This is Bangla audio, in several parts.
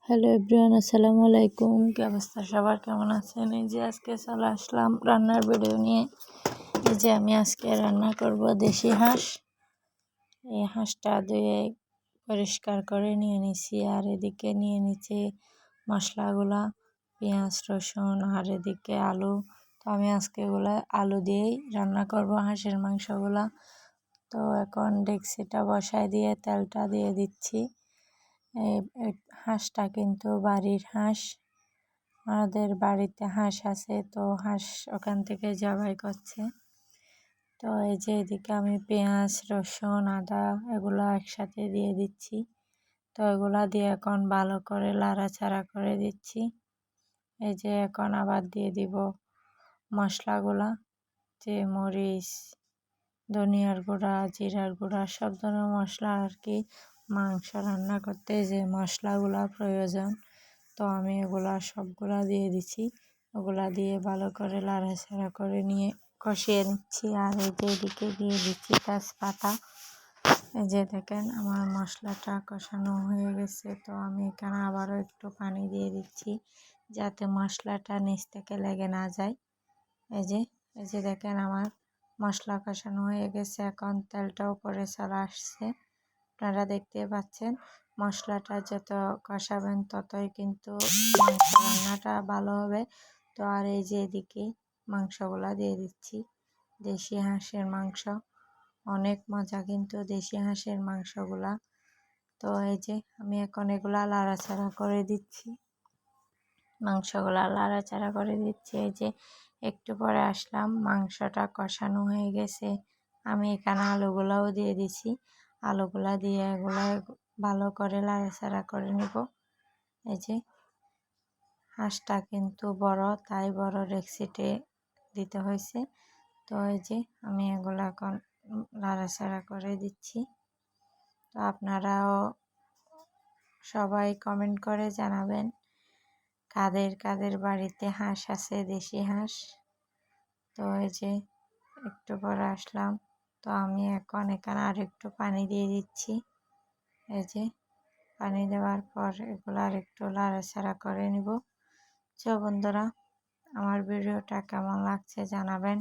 হ্যালো এভরিওয়ান, আসসালামু আলাইকুম। কি অবস্থা সবার, কেমন আছেন? এই যে আজকে চলে আসলাম রান্নার ভিডিও নিয়ে। এই যে আমি আজকে রান্না করব দেশি হাঁস। এই হাঁসটা ধুয়ে পরিষ্কার করে নিয়ে নিছি, আর এদিকে নিয়ে নিচ্ছি মশলাগুলা, পেঁয়াজ রসুন, আর এদিকে আলু। তো আমি আজকে এগুলা আলু দিয়েই রান্না করব হাঁসের মাংসগুলা। তো এখন ডেক্সিটা বসায় দিয়ে তেলটা দিয়ে দিচ্ছি। এই হাঁসটা কিন্তু বাড়ির হাঁস, আমাদের বাড়িতে হাঁস আছে, তো হাঁস ওখান থেকে জবাই করছে। তো এই যে এদিকে আমি পেঁয়াজ রসুন আদা এগুলো একসাথে দিয়ে দিচ্ছি। তো এগুলা দিয়ে এখন ভালো করে লাড়াচাড়া করে দিচ্ছি। এই যে এখন আবার দিয়ে দিব মশলাগুলা, যে মরিচ, ধনিয়ার গুঁড়া, জিরার গুঁড়া, সব ধরনের মশলা আর কি। মাংস রান্না করতে যে মশলাগুলা প্রয়োজন, তো আমি এগুলা সবগুলা দিয়ে দিচ্ছি। ওগুলা দিয়ে ভালো করে লাড়াচাড়া করে নিয়ে কষিয়ে নিচ্ছি। আর এই যে এদিকে দিয়ে দিচ্ছি তেজপাতা। এই যে দেখেন আমার মশলাটা কষানো হয়ে গেছে। তো আমি এখানে আবারও একটু পানি দিয়ে দিচ্ছি, যাতে মশলাটা নিচ থেকে লেগে না যায়। এই যে দেখেন আমার মশলা কষানো হয়ে গেছে, এখন তেলটাও উপরে চলে আসছে। আপনারা দেখতে পাচ্ছেন, মশলাটা যত কষাবেন ততই কিন্তু মাংস রান্নাটা ভালো হবে। তো আর এই যে এদিকে মাংসগুলা দিয়ে দিচ্ছি, দেশি হাঁসের মাংস। অনেক মজা কিন্তু দেশি হাঁসের মাংসগুলা। তো এই যে আমি এখন এগুলা লাড়াচাড়া করে দিচ্ছি, মাংসগুলা লাড়াচাড়া করে দিচ্ছি। এই যে একটু পরে আসলাম, মাংসটা কষানো হয়ে গেছে। আমি এখানে আলুগুলাও দিয়ে দিছি, আলুগুলা দিয়ে এগুলা ভালো করে লাড়াচাড়া করে নিব। এই যে হাঁসটা কিন্তু বড়, তাই বড় ডেক্সিতে দিতে হয়েছে। তো এই যে আমি এগুলা এখন লাড়াচাড়া করে দিচ্ছি। তো আপনারাও সবাই কমেন্ট করে জানাবেন কাদের কাদের বাড়িতে হাঁস আছে, দেশি হাঁস। তো এই যে একটু পরে আসলাম, তো আমি এখন এখানে আর একটু পানি দিয়ে দিচ্ছি। এই যে পানি দেওয়ার পর এগুলো আর একটু লাড়াচাড়া করে নিব। তো বন্ধুরা, আমার ভিডিওটা কেমন লাগছে জানাবেন।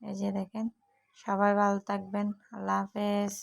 এই যে দেখেন, সবাই ভালো থাকবেন। আল্লাহ হাফেজ।